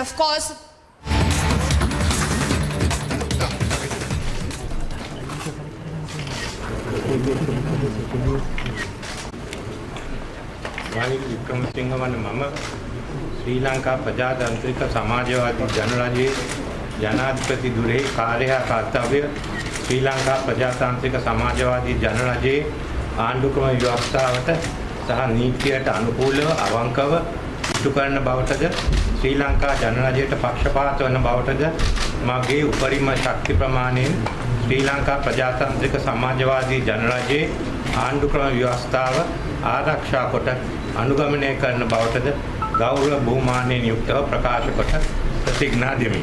of course, Ranil Wickremesinghe වන මම ශ්‍රී ලංකා ප්‍රජාතන්ත්‍රික සමාජවාදී ජනරජයේ ජනාධිපති දුරෙහි කාර්ය හා කර්තව්‍ය ශ්‍රී ලංකා ප්‍රජාතාන්ත්‍රික සමාජවාදී ජනරජයේ ආණ්ඩුක්‍රම ව්‍යවස්ථාවට සහ නීතියට අනුකූලව අවංකව ඉටු කරන බවටද ශ්‍රී ලංකා ජනරජයට පක්ෂපාත වන බවටද මගේ උපරිම ශක්ති ප්‍රමාණයෙන් ශ්‍රී ලංකා ප්‍රජාතාන්ත්‍රික සමාජවාදී ජනරජයේ ආණ්ඩුක්‍රම ව්‍යවස්ථාව ආරක්ෂා කොට අනුගමනය කරන බවටද ගෞරව බහුමානයෙන් යුක්තව ප්‍රකාශ කොට ප්‍රතිඥා දෙමි.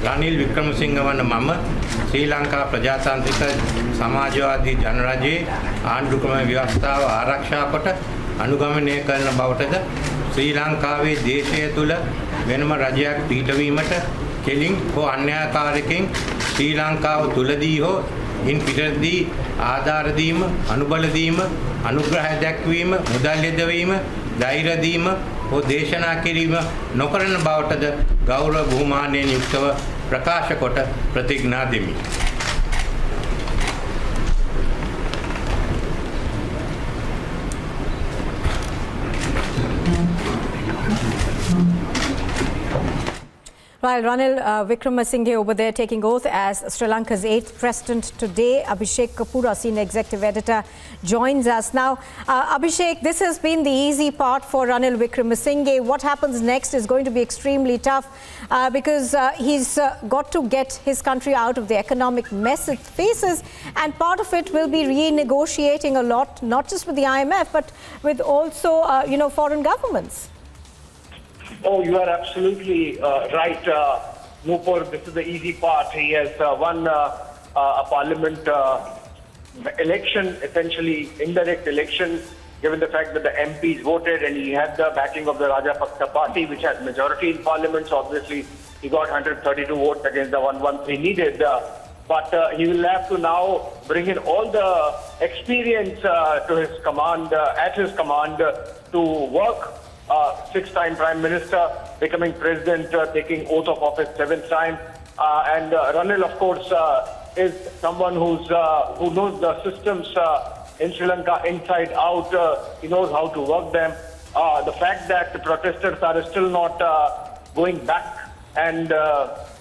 රනිල් වික්‍රමසිංහ වන මම ශ්‍රී ලංකා ප්‍රජාතාන්ත්‍රික සමාජවාදී ජනරජයේ ආණ්ඩුක්‍රම ව්‍යවස්ථාව ආරක්ෂා කොට අනුගමනය කරන බවටද ශ්‍රී ලංකාවේ දේශය තුල වෙනම රජයක් පිහිටවීමට කෙලින් හෝ අන්‍යාකාරකෙන් ශ්‍රී ලංකාව තුලදී හෝ ඉන් පිටදී ආධාර දීම, අනුබල දීම, අනුග්‍රහය දැක්වීම, මුදල් යෙදවීම, ධෛර්ය දීම හෝ දේශනා කිරීම නොකරන බවටද ගෞරව බහුමානයෙන් යුක්තව ප්‍රකාශ කොට ප්‍රතිඥා දෙමි. While Ranil Wickremesinghe over there taking oath as Sri Lanka's 8th president today, Abhishek Kapura, senior executive editor, joins us. Now, Abhishek, this has been the easy part for Ranil Wickremesinghe. What happens next is going to be extremely tough because he's got to get his country out of the economic mess it faces, and part of it will be renegotiating a lot, not just with the IMF, but with also, foreign governments. Oh, you are absolutely right, Nupur. This is the easy part. He has won a parliament election, essentially indirect election, given the fact that the MPs voted and he had the backing of the Rajapaksa party, which has majority in parliament. So obviously, he got 132 votes against the 113 needed. But he will have to now bring in all the experience to his command, at his command, to work. Sixth-time Prime Minister, becoming President, taking oath of office 7th time. And Ranil, of course, is someone who knows the systems in Sri Lanka inside out. He knows how to work them. The fact that the protesters are still not going back, and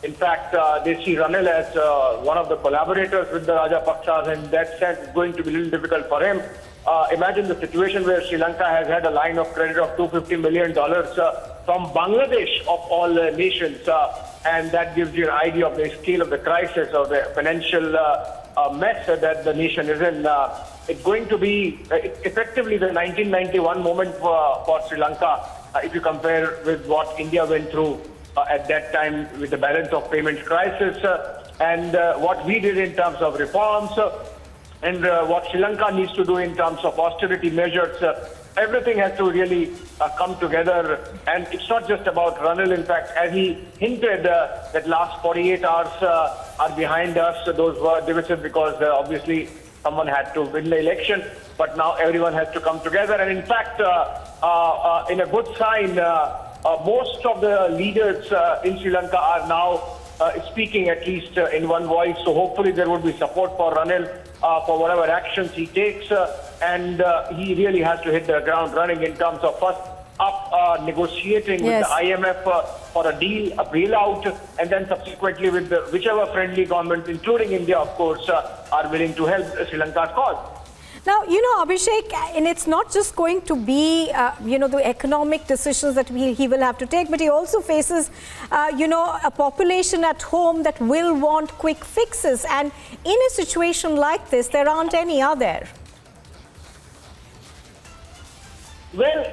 in fact, they see Ranil as one of the collaborators with the Rajapaksas, and in that sense, it's going to be a little difficult for him. Imagine the situation where Sri Lanka has had a line of credit of $250 million from Bangladesh of all nations, and that gives you an idea of the scale of the crisis or the financial mess that the nation is in. It's going to be effectively the 1991 moment for Sri Lanka, if you compare with what India went through at that time with the balance of payments crisis, and what we did in terms of reforms, and what Sri Lanka needs to do in terms of austerity measures. Everything has to really come together. And it's not just about Ranil. In fact, as he hinted, that last 48 hours are behind us. Those were divisive because obviously someone had to win the election. But now everyone has to come together. And in fact, in a good sign, most of the leaders in Sri Lanka are now speaking at least in one voice. So hopefully there will be support for Ranil for whatever actions he takes, and he really has to hit the ground running in terms of first up negotiating with the IMF for a deal, a bailout, and then subsequently with whichever friendly governments, including India, of course, are willing to help Sri Lanka's cause. Now, Abhishek, and it's not just going to be, the economic decisions that he will have to take, but he also faces, a population at home that will want quick fixes. And in a situation like this, there aren't any, are there? Well,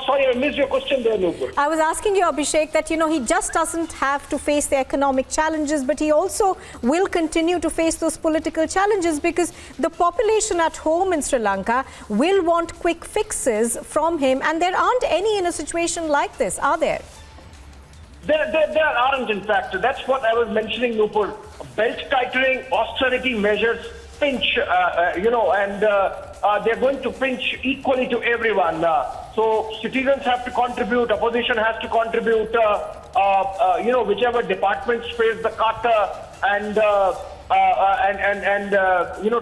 sorry, I missed your question there, Nupur. I was asking you, Abhishek, that, he just doesn't have to face the economic challenges, but he also will continue to face those political challenges because the population at home in Sri Lanka will want quick fixes from him, and there aren't any in a situation like this, are there? There aren't, in fact. That's what I was mentioning, Nupur. Belt tightening, austerity measures, pinch, and they're going to pinch equally to everyone. So citizens have to contribute, opposition has to contribute, whichever departments face the cut and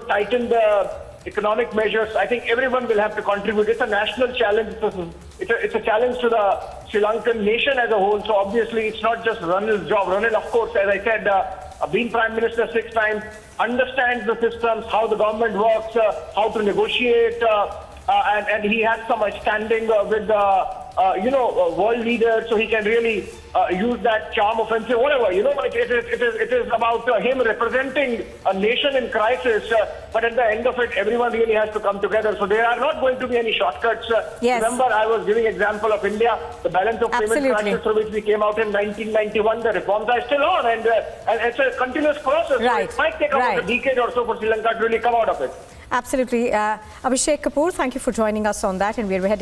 tighten the economic measures. I think everyone will have to contribute. It's a national challenge. It's a challenge to the Sri Lankan nation as a whole. So obviously it's not just Ranil's job. Ranil, of course, as I said, being Prime Minister 6 times, understands the systems, how the government works, how to negotiate, and he has some standing with world leaders, so he can really use that charm offensive, whatever. It is about him representing a nation in crisis, but at the end of it, everyone really has to come together. So there are not going to be any shortcuts. Yes. Remember, I was giving example of India, the balance of payment crisis through which we came out in 1991. The reforms are still on, and it's a continuous process. Right. So it might take about a decade or so for Sri Lanka to really come out of it. Absolutely. Abhishek Kapoor, thank you for joining us on that, and we're heading